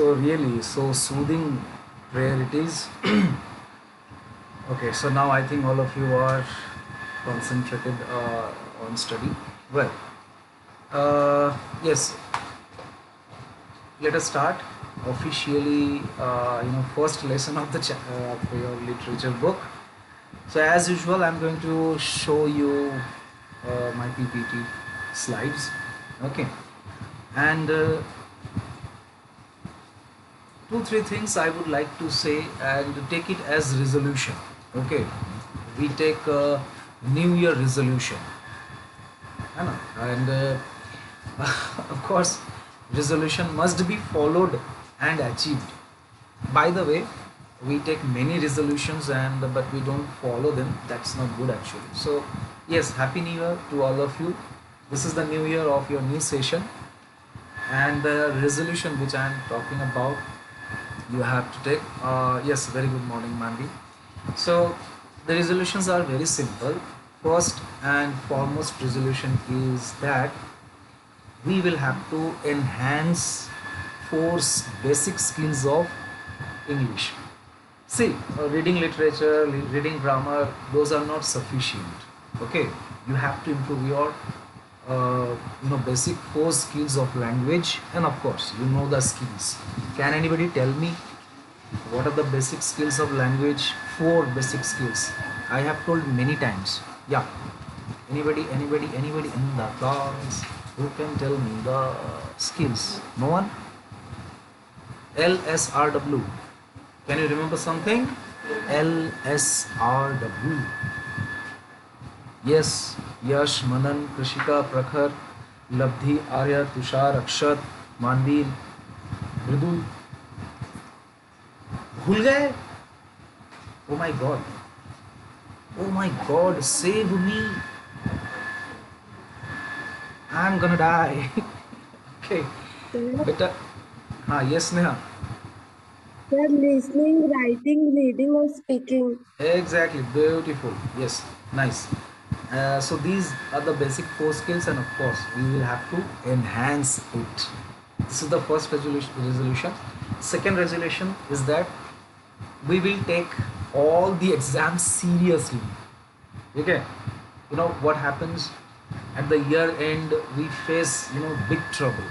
so really so soothing prayer it is. Okay, so now I think all of you are concentrated on study. Well, yes, let us start officially. First lesson of the of your literature book. So as usual, I'm going to show you my PPT slides. Okay, and two three things I would like to say and take it as resolution. Okay, we take a New Year resolution, है ना? And of course, resolution must be followed and achieved. By the way, we take many resolutions and but we don't follow them. That's not good actually. So yes, happy New Year to all of you. This is the new year of your new session, and the resolution which I am talking about, you have to take. Yes, very good morning, Mandy. So the resolutions are very simple. First and foremost resolution is that we will have to enhance force basic skills of English. See, reading literature, reading grammar, those are not sufficient. Okay, you have to improve your basic four skills of language, and of course you know the skills. Can anybody tell me what are the basic skills of language? Four basic skills I have told many times. Yeah, anybody in the class who can tell me the skills? No one? LSRW, can you remember something? LSRW. Yes, Yash, Manan, Krishika, Prakhar, Labdhi, Arya, Tushar, Akshat, Manvi, Mridul. भूल गए? Oh my God. Oh my God, save me. I'm gonna die. Okay. Sir, Beta. हाँ, yes, Neha. sir, listening, writing, reading, or speaking. Exactly, beautiful. Yes, nice. So these are the basic four skills, and of course, we will have to enhance it. This is the first resolution. Second resolution is that we will take all the exams seriously. Okay, you know what happens at the year end? We face big trouble.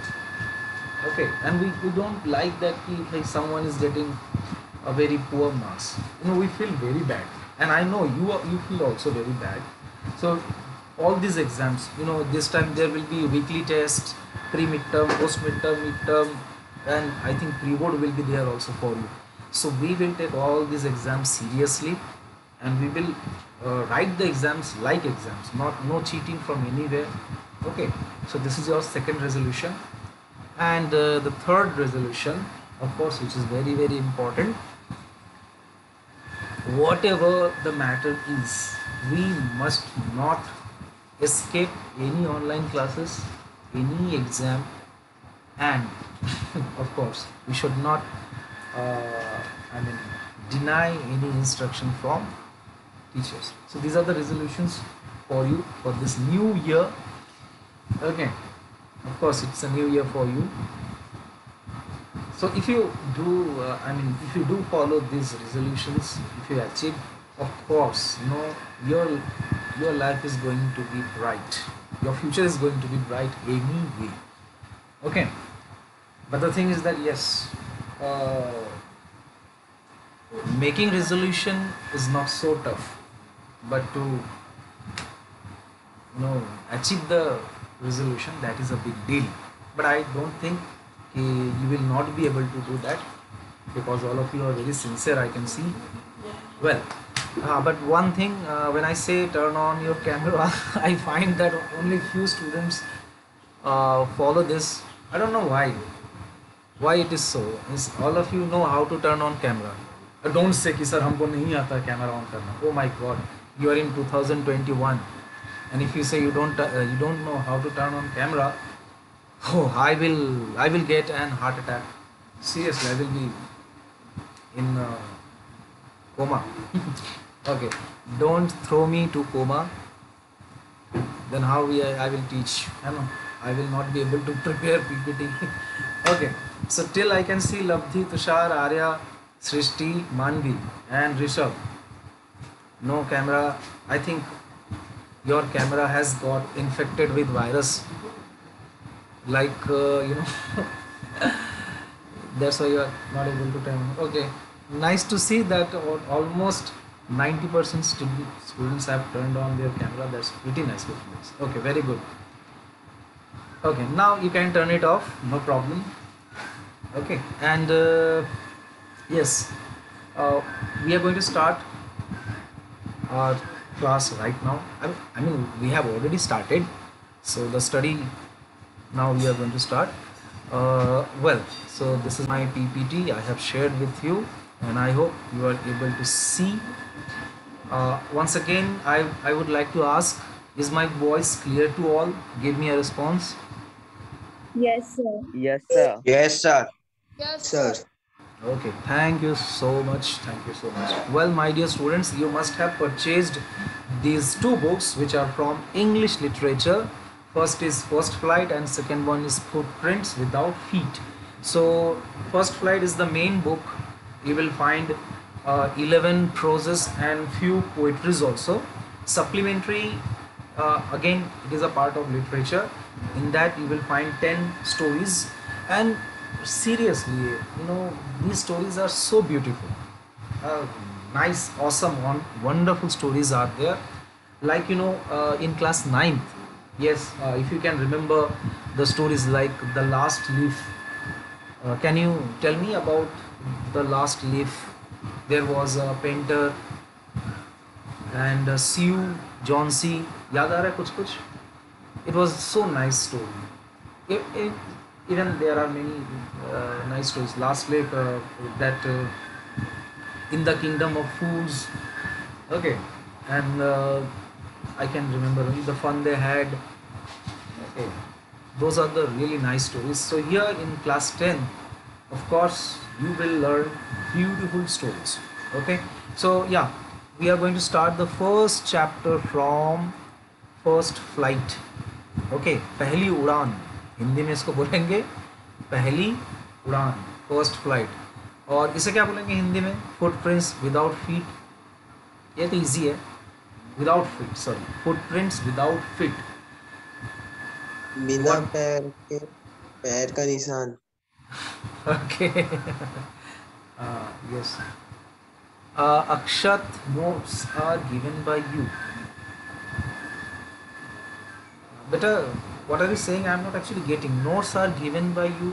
Okay, and we don't like that if someone is getting a very poor marks, we feel very bad, and I know you feel also very bad. So all these exams, this time there will be weekly tests, pre midterm, post midterm, midterm, and I think pre-board will be there also for you. So we will take all these exams seriously, and we will write the exams like exams, not no cheating from anywhere. Okay, so this is your second resolution. And the third resolution, of course, which is very very important, whatever the matter is, we must not escape any online classes, any exam, and of course we should not I mean deny any instruction from teachers. So these are the resolutions for you for this new year. Okay, of course it's a new year for you. So if you do, if you do follow these resolutions, if you achieve, of course, your life is going to be bright. Your future is going to be bright anyway. Okay, but the thing is that yes, making resolution is not so tough, but to achieve the resolution, that is a big deal. But I don't think you will not be able to do that, because all of you are very sincere, I can see. Well, but one thing, when I say turn on your camera, I find that only few students follow this. I don't know why it is so. Is all of you know how to turn on camera? Don't say कि sir हमको नहीं आता camera on करना. Oh my God, you are in 2021, and if you say you don't know how to turn on camera, oh, I will get an heart attack. Seriously, I will be in coma. Okay, don't throw me to coma. Then how I will teach? I will not be able to prepare PPT. Okay, so till I can see Labdhi, Tushar, Arya, Srishti, Manvi, and Rishabh. No camera. I think your camera has got infected with virus. Like that's why you are not able to tell me. Okay, nice to see that almost 90% students have turned on their camera. That's pretty nice. Pretty nice. Okay, very good. Okay, now you can turn it off. No problem. Okay, and yes, uh, we are going to start our class right now. I mean, we have already started. So the study now we are going to start. Well, so this is my PPT I have shared with you, and I hope you are able to see. Once again, I would like to ask, is my voice clear to all? Give me a response. Yes, sir. Yes, sir. Yes, sir. Yes, Sir. sir. Okay, thank you so much. Thank you so much. Well, my dear students, you must have purchased these two books which are from English literature. First is First Flight, and second one is Footprints Without Feet. So, First Flight is the main book. You will find 11 proses and few poetries also. Supplementary, again, it is a part of literature. In that, you will find 10 stories, and seriously, these stories are so beautiful. uh, Nice, awesome, wonderful stories are there. Like, in class ninth, yes, if you can remember the stories like The Last Leaf. Can you tell me about The Last Leaf? There was a painter and Sue John C. याद आ रहा है कुछ कुछ? It was so nice story. Even there are many nice stories. Last Lake, that in the Kingdom of Fools. Okay, and I can remember the fun they had. Okay, those are the really nice stories. So here in class 10, of course, you will learn beautiful stories. Okay, so yeah, we are going to start the first chapter from First Flight. Okay, पहली उड़ान, हिंदी में इसको बोलेंगे पहली उड़ान, first flight. और इसे क्या बोलेंगे हिंदी में? Footprints without feet. ये तो इजी है. Without feet, sorry, footprints without feet. बिना पैर के, पैर का निशान. Okay. Yes. Akshat, notes are given by you. Better, what are you saying? I am not actually getting. Notes are given by you.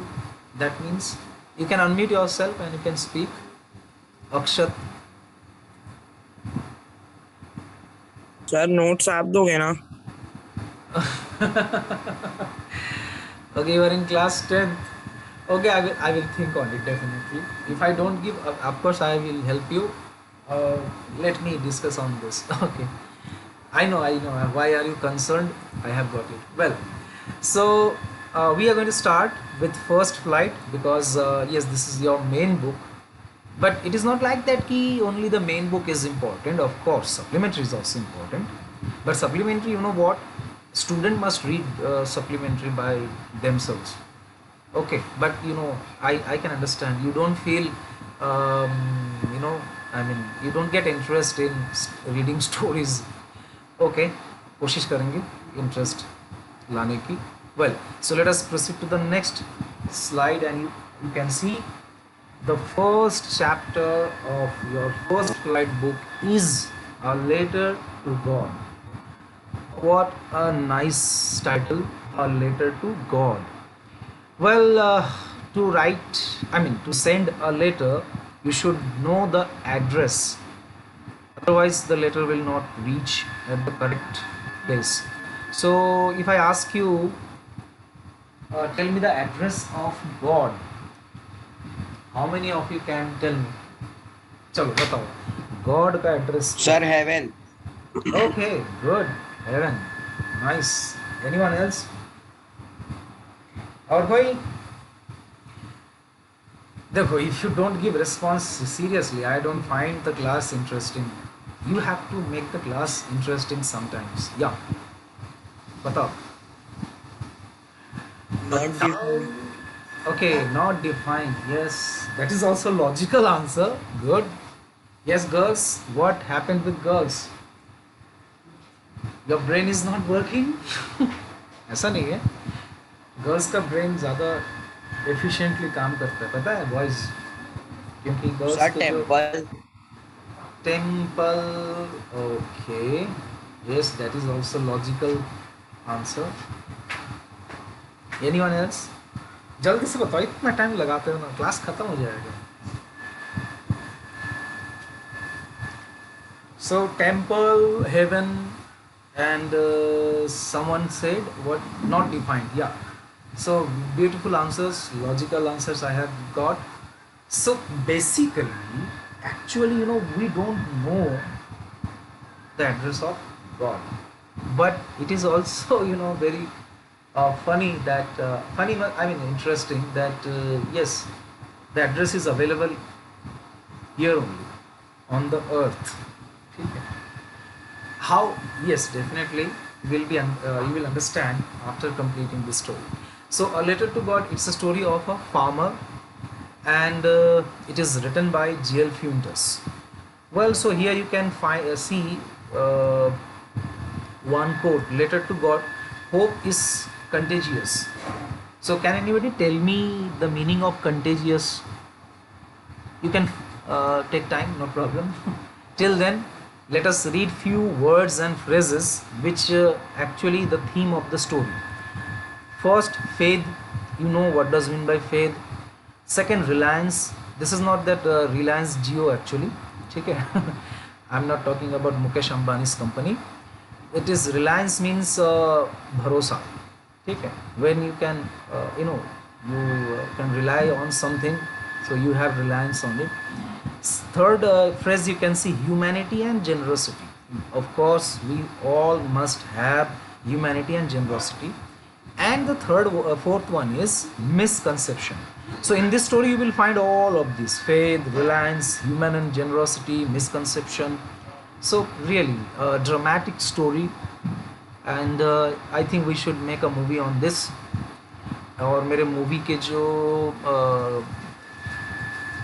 That means you can unmute yourself and you can speak. Akshat. Sir notes आप दोगे ना? Okay, you are in class 10th. Okay, I will think on it definitely. If I don't give, of course I will help you. Let me discuss on this. Okay. I know. Why are you concerned? I have got it. Well, so we are going to start with First Flight because yes, this is your main book. But it is not like that ki only the main book is important. Of course, supplementary is also important. But supplementary, you know what? Student must read supplementary by themselves. Okay, but I can understand. You don't feel, I mean, you don't get interest in reading stories. Okay, कोशिश करेंगे interest लाने की. Well, so let us proceed to the next slide, and you can see the first chapter of your First Flight book is A Letter to God. What a nice title, A Letter to God. Well, to send a letter, you should know the address. Otherwise, the letter will not reach at the correct place. So, if I ask you, tell me the address of God, how many of you can tell me? चलो बताओ, God का address. Sir, heaven. Okay, good. Heaven. Nice. Anyone else? और कोई? देखो, if you don't give response seriously, I don't find the class interesting. You have to make the class interesting sometimes. Yeah. बताओ. Not different. Okay, not defined. Yes, that is also logical answer. Good. Yes, girls. What happened with girls? Your brain is not working? ऐसा नहीं है. Girls का brain ज़्यादा efficiently काम करता है, पता है बॉयज़, क्योंकि गर्ल्स सर को जो temple temple. Okay, yes that is also logical answer. Anyone else? जल्दी से बताओ, इतना टाइम लगाते हो ना, क्लास खत्म हो जाएगा. So temple, heaven, and someone said what? Not defined. Yeah. So beautiful answers, logical answers I have got. So basically, actually, we don't know the address of God, but it is also very funny that I mean interesting that yes, the address is available here only on the earth. ठीक है. How? Yes, definitely you will understand after completing this story. So a letter to God, it's a story of a farmer, and it is written by G.L. Fuentes. Well, so here you can see uh, one quote: letter to God, hope is contagious. So can anybody tell me the meaning of contagious? You can take time, no problem. Till then, let us read few words and phrases which actually the theme of the story. First, faith. You know what does mean by faith. Second, reliance. This is not that Reliance Jio actually. ठीक है. I'm not talking about Mukesh Ambani's company. It is reliance means भरोसा. ठीक है. When you can you can rely on something, so you have reliance on it. Third phrase you can see humanity and generosity. Of course, we all must have humanity and generosity. And the fourth one is misconception. So in this story you will find all of these: faith, reliance, human and generosity, misconception. So really a dramatic story, and I think we should make a movie on this. और मेरे movie के जो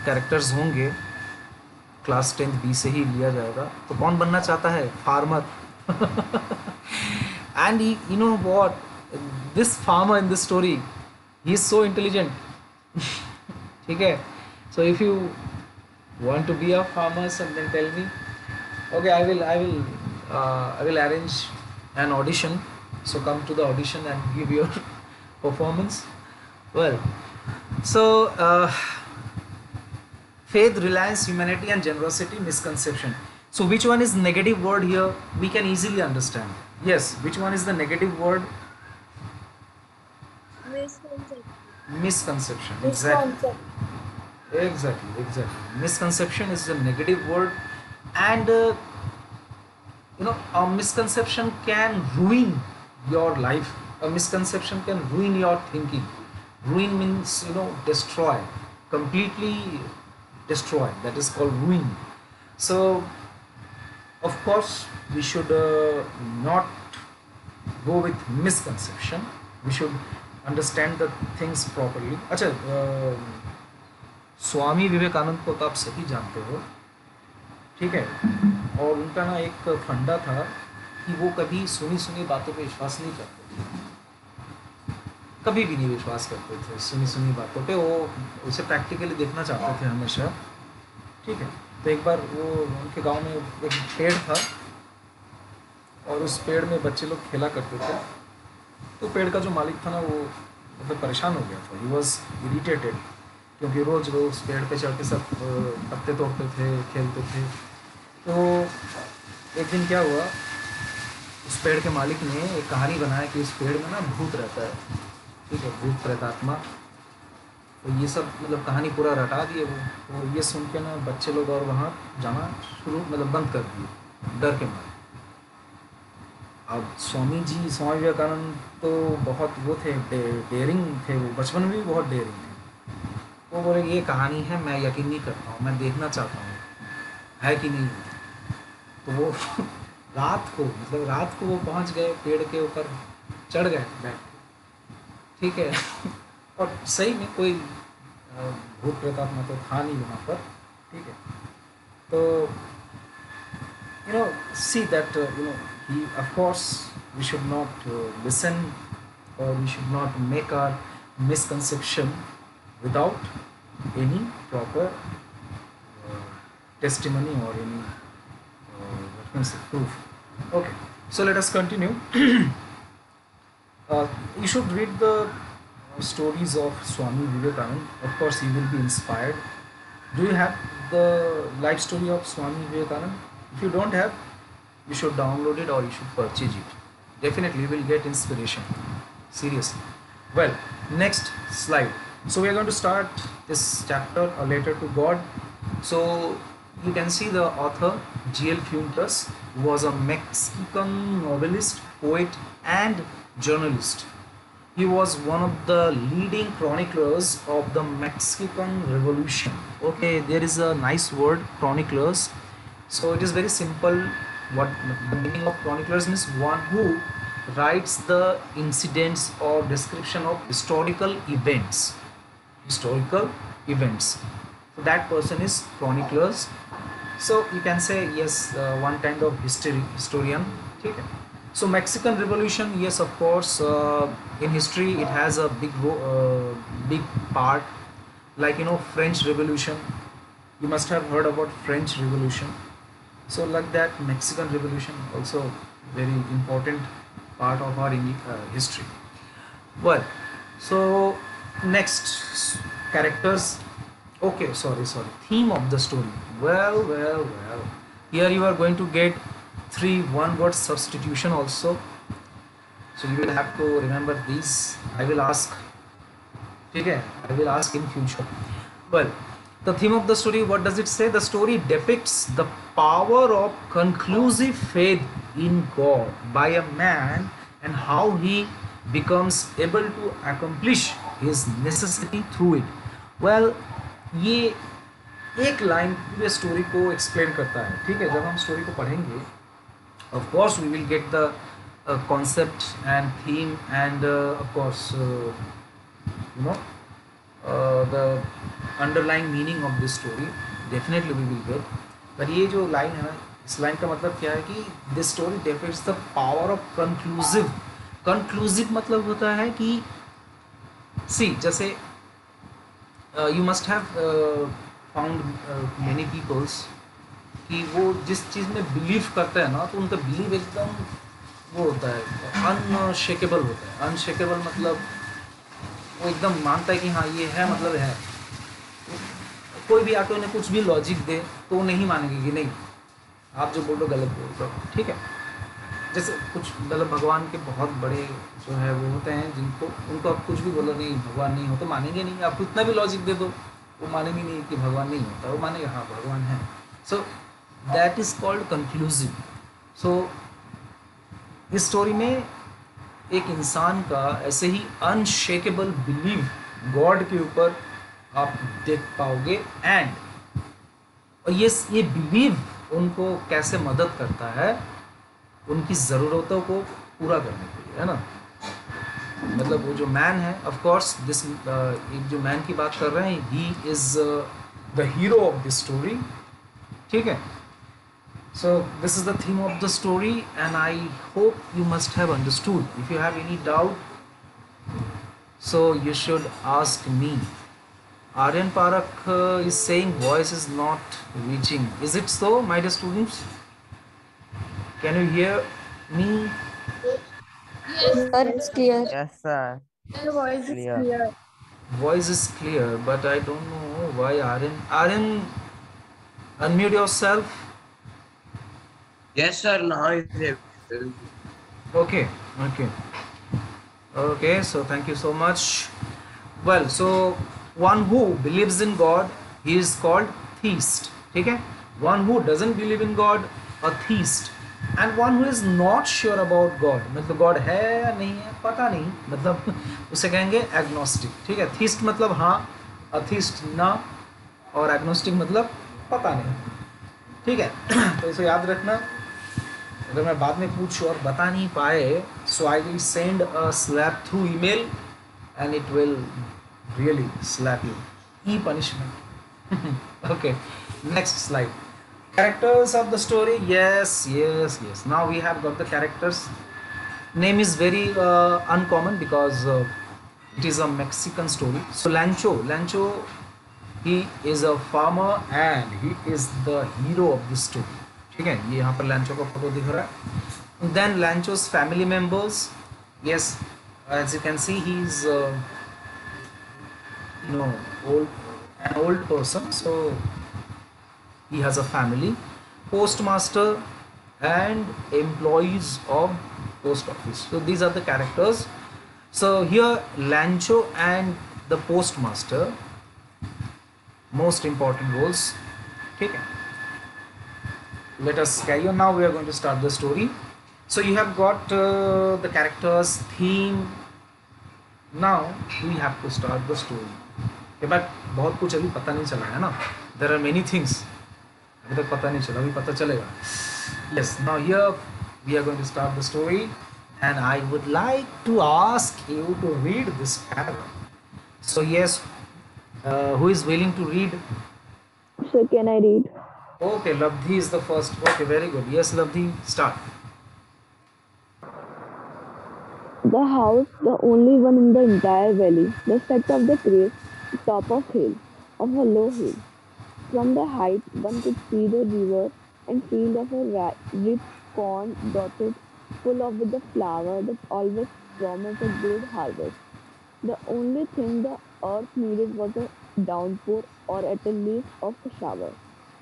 characters होंगे class 10th B से ही लिया जाएगा. तो कौन बनना चाहता है? Farmer. And you know what, this farmer in this story, he is so intelligent. ठीक है. So if you want to be a farmer, then tell me. Okay, I will arrange an audition. So come to the audition and give your performance. Well, so faith, reliance, humanity and generosity, misconception. So which one is negative word here? We can easily understand. Yes, which one is the negative word? Misconception. Misconception. Exactly. Exactly. Misconception is a negative word, and a misconception can ruin your life. A misconception can ruin your thinking. Ruin means destroy, completely destroy. That is called ruin. So of course we should not go with misconception. We should understand the things properly. अच्छा, स्वामी विवेकानंद को तो आप सभी जानते हो. ठीक है. और उनका ना एक फंडा था कि वो कभी सुनी सुनी बातों पे विश्वास नहीं करते थे. कभी भी नहीं विश्वास करते थे सुनी सुनी बातों पे. वो उसे प्रैक्टिकली देखना चाहते थे हमेशा. ठीक है. तो एक बार वो उनके गांव में एक पेड़ था, और उस पेड़ में बच्चे लोग खेला करते थे. तो पेड़ का जो मालिक था ना, वो मतलब परेशान हो गया था. ही वॉज इरिटेटेड, क्योंकि रोज़ वो उस पेड़ पे चढ़ के सब पत्ते तोड़ते थे, खेलते थे. तो एक दिन क्या हुआ, उस पेड़ के मालिक ने एक कहानी बनाया कि उस पेड़ में ना भूत रहता है. ठीक है. भूत प्रेतात्मा. तो ये सब मतलब कहानी पूरा रटा दिए वो. तो ये सुन के ना बच्चे लोग और वहाँ जाना मतलब बंद कर दिए डर के मारे. अब स्वामी विवेकानंद तो बहुत वो थे, डेयरिंग थे. वो बचपन में भी बहुत डेयरिंग थे. वो बोले ये कहानी है, मैं यकीन नहीं करता हूँ, मैं देखना चाहता हूँ है कि नहीं. तो वो रात को वो पहुँच गए, पेड़ के ऊपर चढ़ गए बैठ. ठीक है. और सही में कोई भूत प्रेतात्मा तो था नहीं वहाँ पर, ठीक है। तो see that he, of course, we should not listen, or we should not make our misconception without any proper testimony or any what can I say, proof. Okay, so let us continue. You should read the stories of Swami Vivekananda. Of course, you will be inspired. Do you have the life story of Swami Vivekananda? If you don't have, you should download it or you should purchase it. Definitely, you will get inspiration. Seriously. Well, next slide. So we are going to start this chapter, A Letter to God. So you can see the author G.L. Fuentes was a Mexican novelist, poet, and journalist. He was one of the leading chroniclers of the Mexican Revolution. Okay, there is a nice word, chroniclers. So it is very simple. What the meaning of chroniclers means? One who writes the incidents or description of historical events. Historical events. So that person is chroniclers. So you can say yes, one kind of historian. Okay. So Mexican Revolution, yes, of course, in history it has a big part. Like French Revolution, you must have heard about French Revolution. So like that, Mexican Revolution also very important part of our history. Well, so next characters. Okay, sorry. Theme of the story. Well. Here you are going to get 3 one-word substitution also. So you will have to remember these. I will ask. Okay, I will ask in future. Well, the theme of the story, what does it say? The story depicts the power of conclusive faith in God by a man and how he becomes able to accomplish his necessity through it. Well, ये एक line पूरे story को explain करता है, ठीक है। जब हम स्टोरी को पढ़ेंगे, of course we will get the concept and theme and of course the underlying meaning of this story definitely we will get. पर ये जो लाइन है ना, इस लाइन का मतलब क्या है कि this story depicts the power of conclusive मतलब होता है कि see, जैसे you must have found many peoples कि वो जिस चीज़ में बिलीव करते हैं ना, तो उनका बिलीव एकदम वो होता है, अनशेकेबल होता है। अनशेकेबल मतलब वो एकदम मानता है कि हाँ ये है, मतलब है। कोई भी आके उन्हें कुछ भी लॉजिक दे तो वो नहीं मानेंगे कि नहीं आप जो बोल रहे हो गलत बोल रहे हो, ठीक है। जैसे कुछ मतलब भगवान के बहुत बड़े जो है वो होते हैं जिनको उनको आप कुछ भी बोलो नहीं भगवान नहीं हो तो मानेंगे नहीं। आप कितना भी लॉजिक दे दो वो मानेंगे नहीं कि भगवान नहीं होता, वो मानेंगे हाँ भगवान है। So that is called conclusive. So इस स्टोरी में एक इंसान का ऐसे ही अनशेकेबल बिलीव गॉड के ऊपर आप देख पाओगे। एंड और ये बिलीव उनको कैसे मदद करता है उनकी ज़रूरतों को पूरा करने के लिए, है ना। मतलब वो जो मैन है, ऑफ कोर्स दिस एक जो मैन की बात कर रहे हैं, he is the hero of this story, ठीक है। So this is the theme of the story and I hope you must have understood. If you have any doubt so you should ask me. Aryan Parak is saying voice is not reaching. Is it so, my dear students? Can you hear me? Sir, it's clear. Yes, sir. Your voice is Clear. clear. Voice is clear, but I don't know why Aryan, unmute yourself. Yes, sir. Now is able. Okay. So thank you so much. Well, so one who believes in God, he is called theist. ठीक है? One who doesn't believe in God, a theist. And one who is not sure about God, मतलब God है या नहीं है पता नहीं, मतलब उसे कहेंगे agnostic. ठीक है? Theist मतलब हाँ, atheist ना, और agnostic मतलब पता नहीं, ठीक है। तो इसे याद रखना। अगर मैं बाद में पूछूँ और बता नहीं पाए, so I will send a slap through email and it will really slap you. E-punishment. Okay, next slide. Characters of the story. Yes, yes, yes. Now we have got the characters. Name is very uncommon because it is a Mexican story. So Lancho, he is a farmer and he is the hero of this story. ठीक है, ये यहाँ पर लैंचो का photo दिख रहा है. Then Lancho's family members. Yes, as you can see, he's old, an old person. So he has a family, postmaster, and employees of post office. So these are the characters. So here Lancho and the postmaster, most important roles. Okay, let us carry on. Now we are going to start the story. So you have got the characters, theme. Now we have to start the story. But बहुत कुछ अभी पता नहीं चला है ना. There are many things अभी तक पता नहीं चला, अभी पता चलेगा. Yes, now here we are going to start the story, and I would like to ask you to read this paragraph. So yes, who is willing to read? So can I read? Okay, Labdhi is the first. Okay, very good. Yes, Labdhi, start. The house, the only one in the entire valley, the set of the trees, top of hill, of a low hill. From the height, one could see the river and field of a rich corn dotted full of with the flower that always promised a good harvest. The only thing the earth needed was a downpour or at least of a shower.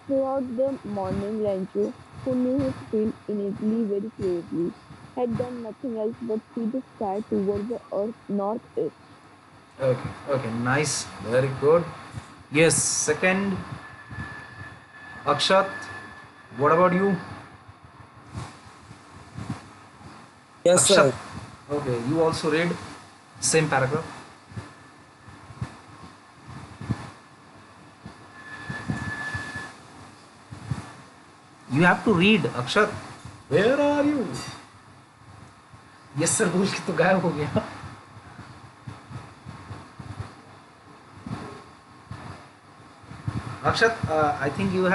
Throughout the morning, Rancho, who knew his field innately very closely, had done nothing else but see the sky towards the earth northeast. Okay, okay, nice, very good. Yes, second, Akshat, what about you? Yes, Akshat. sir. Okay, you also read same paragraph. You have to read, Akshat. Where are you? Yes sir बोल के तो गायब हो गया. Akshat, I think you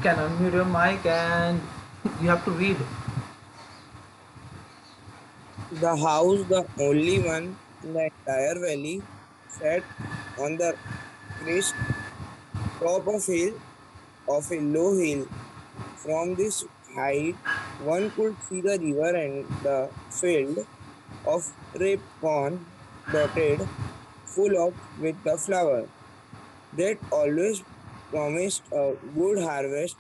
can unmute your mic and you have to read. The house, the only one in the entire valley, sat on the crest top of a low hill. From this height, one could see the river and the field of ripe corn dotted full of with the flower that always promised a good harvest.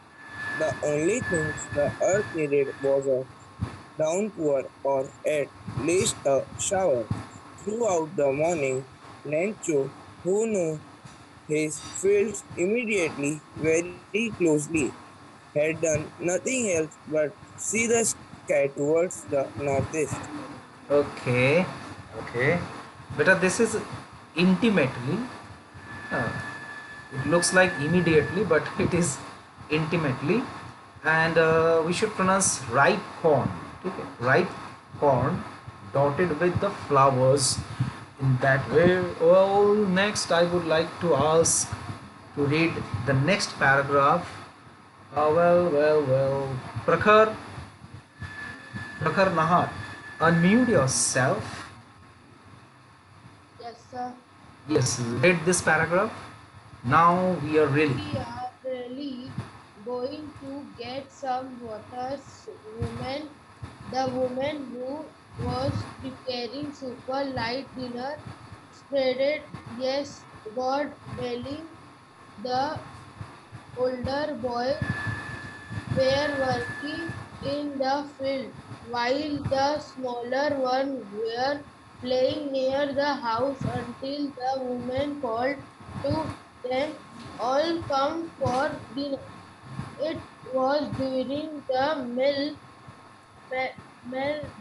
The only things the earth needed was a downpour or at least a shower. Throughout the morning, Lencho, who knew his fields immediately very closely, had done nothing else but see the sky towards the northeast. Okay, okay. Beta, this is intimately. Uh, it looks like immediately, but it is intimately. And we should pronounce ripe corn. Okay, ripe corn dotted with the flowers in that way. Well, next I would like to ask to read the next paragraph. Well. Prakhar, Prakhar Nahar, unmute yourself. Yes, sir. Yes, read this paragraph. Now we are really. We are really going to get some waters. The woman who was preparing super light dinner spreaded, yes, God willing, the older boy were working in the field, while the smaller one were playing near the house until the woman called to them all come for dinner. It was during the meal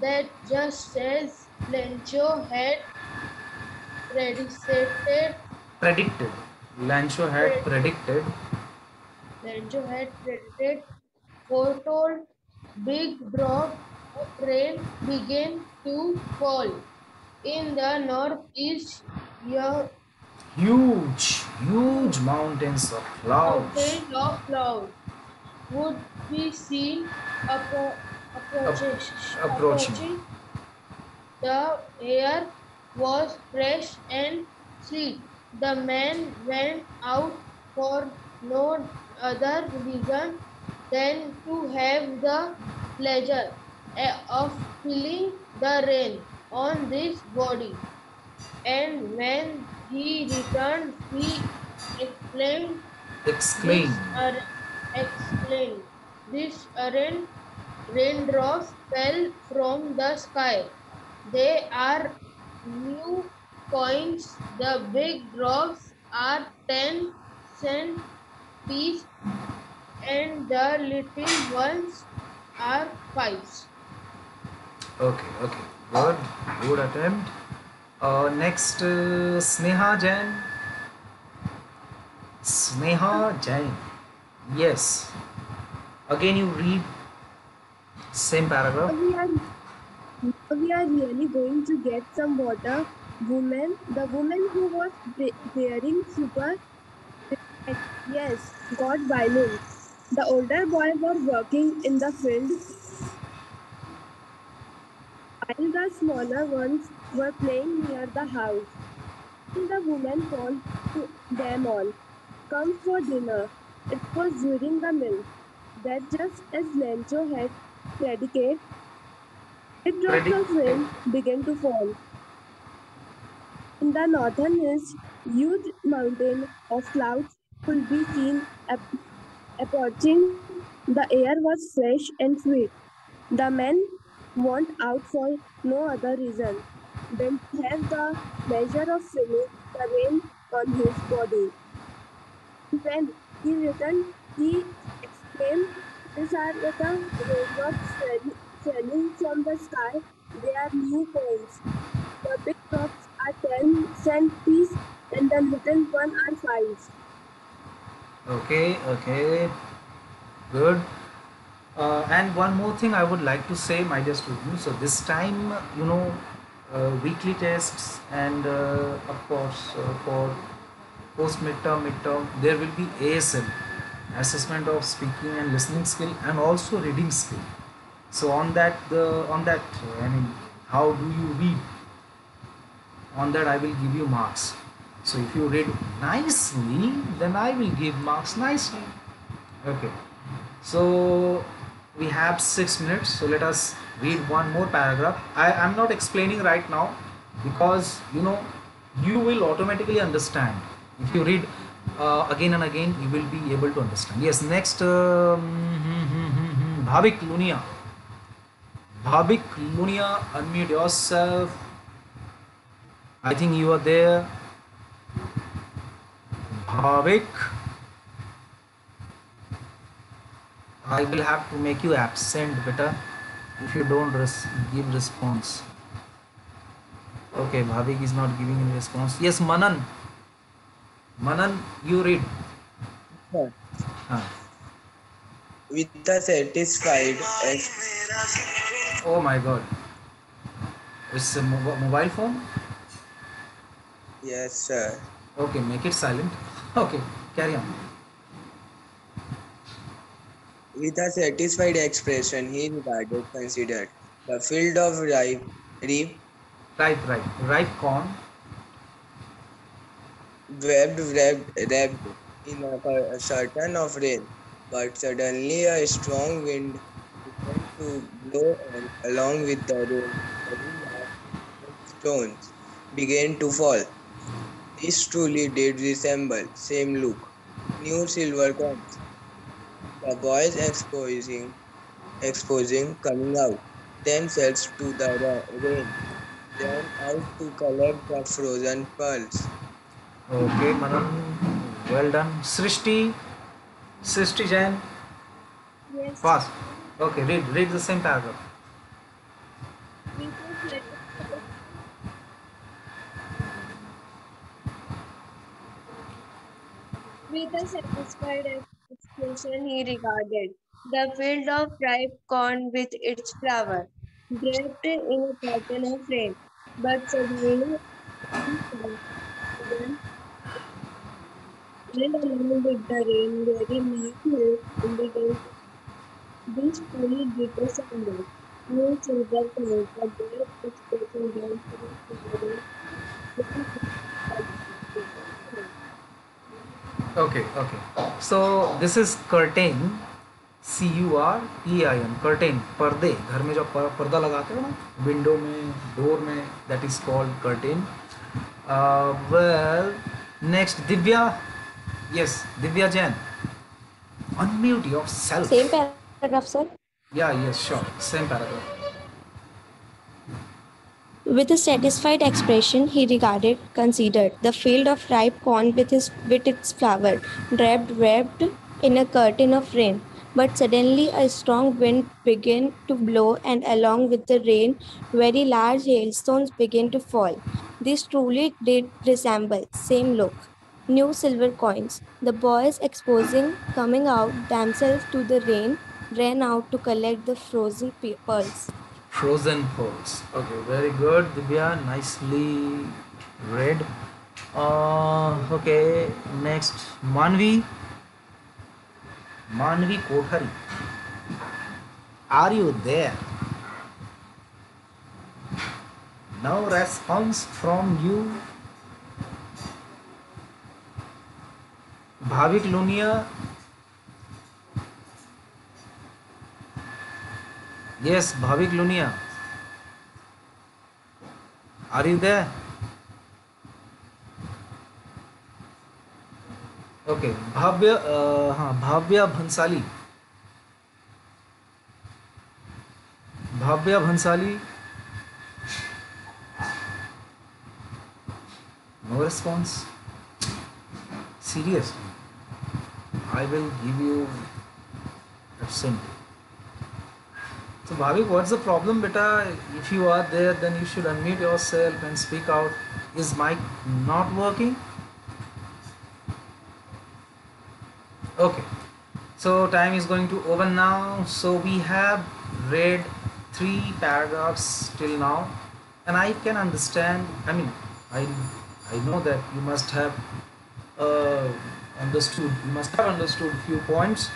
that just as Lencho had predicted, Predicted. Lancho had predicted. Lencho had predicted, foretold, big drop of rain began to fall in the northeast your Huge mountains of clouds mountains of cloud would be seen appro- ap- approaching. approaching. approaching. The air was fresh and sweet. The man went out for no other reason than to have the pleasure of feeling the rain on this body. And when he returned, he exclaimed, Exclaim. "This exclaimed, this aren't raindrops fell from the sky. They are new coins. The big drops are 10-cent piece and the little ones are fives." Okay. Good attempt. Next, Sneha Jain. Sneha Jain. Yes. Again, you read same paragraph. We are really going to get some water. The woman who was wearing super, yes, got violent. The older boys were working in the field, while the smaller ones were playing near the house. And the woman called to them all, "Come for dinner." It was during the meal that just as Lencho had predicted, big drops Predict. of rain began to fall. In the northern hills, huge mountain of clouds could be seen approaching. The air was fresh and sweet. The man went out for no other reason than to have the pleasure of feeling the rain on his body. When he returned, he exclaimed, "These are the raindrops falling from the sky. They are new coins. The big drops are 10-cent piece and the little one are 5." Okay. Good. And one more thing I would like to say, my dear students. So this time, weekly tests and of course for post midterm, there will be ASL, assessment of speaking and listening skill, and also reading skill. So I mean, how do you read? On that I will give you marks. So if you read nicely, then I will give marks nicely. Okay. So we have 6 minutes. So let us read one more paragraph. I am not explaining right now because you will automatically understand. If you read again and again, you will be able to understand. Yes. Next, Bhavik Lunia. Bhavik Lunia, unmute yourself. I think you are there. Bhavik. I will have to make you absent, beta, if you don't give response. Okay, Bhavik is not giving any response. Yes, Manan. Manan, you read. Sir, Huh. with a satisfied Oh my God. It's a mobile phone. yes, sir. Okay, make it silent. Okay, carry on. With a satisfied expression, he considered the field of reap, Ripe corn. wrapped in a curtain of rain. But suddenly a strong wind began to blow, and along with the rain, heavy stones began to fall. This truly did resemble same look. New silver coins. The boys exposing coming out themselves to the rain, ran out to collect the frozen pearls. Okay, Manan. Well done. Srishti Jain. Yes, Fast. Okay, read the same paragraph. with a satisfied expression he regarded the field of ripe corn with its flower, draped in a pattern of rain. But suddenly, and along with the rain, very natural ingredients. This truly glitters and gold. No silver color, but there is special dance for Okay, okay. So this is curtain, CURTAIN, curtain, पर्दे, घर में जो पर्दा लगाते हो ना, window में, door में, that is called curtain. Well, next Divya, yes, Divya Jain, unmute yourself. Same paragraph, sir. Yeah, yes, sure, same paragraph. With a satisfied expression, he considered the field of ripe corn with its flower, wrapped in a curtain of rain. But suddenly a strong wind began to blow, and along with the rain, very large hailstones began to fall. These truly did resemble same look. New silver coins. The boys coming out themselves to the rain, ran out to collect the frozen pearls. Frozen pearls. Okay, very good, Divya. Nicely read. Okay, next Manvi. Manvi Kothari. Are you there? No response from you. Bhavik Lunia. Yes, Bhavik Lunia. Are you there? Okay, Bhavya Bhansali. Bhavya Bhansali. No response. Seriously, I will give you absent. So Bhavik, what's the problem, beta? If you are there, then you should unmute yourself and speak out. Is mic not working? Okay. So time is going to over now. So we have read 3 paragraphs till now, and I can understand. I mean, I know that you must have understood. You must have understood few points.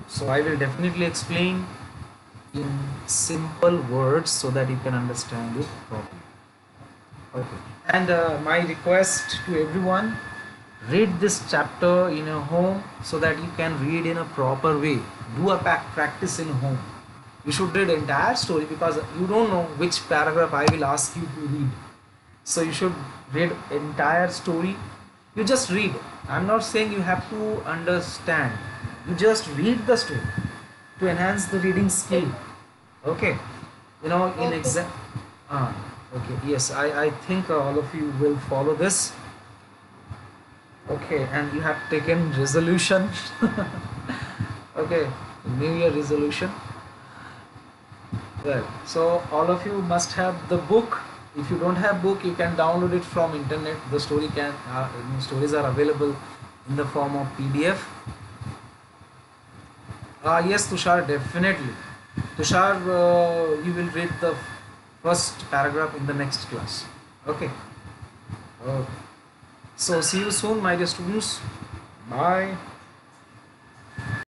So I will definitely explain in simple words so that you can understand it properly. Okay. And my request to everyone, read this chapter in your home so that you can read in a proper way. Do a practice in home. You should read entire story because you don't know which paragraph I will ask you to read. So you should read entire story. You just read. I'm not saying you have to understand. You just read the story to enhance the reading skill. Okay. You know, in Okay. exam. Okay. Yes, I think all of you will follow this. Okay, and you have taken resolution. Okay, New Year resolution. Well, so all of you must have the book. If you don't have book, you can download it from internet. The stories are available in the form of PDF. Yes, Tushar, definitely. Tushar, you will read the first paragraph in the next class. Okay. Okay. So see you soon, my dear students. Bye.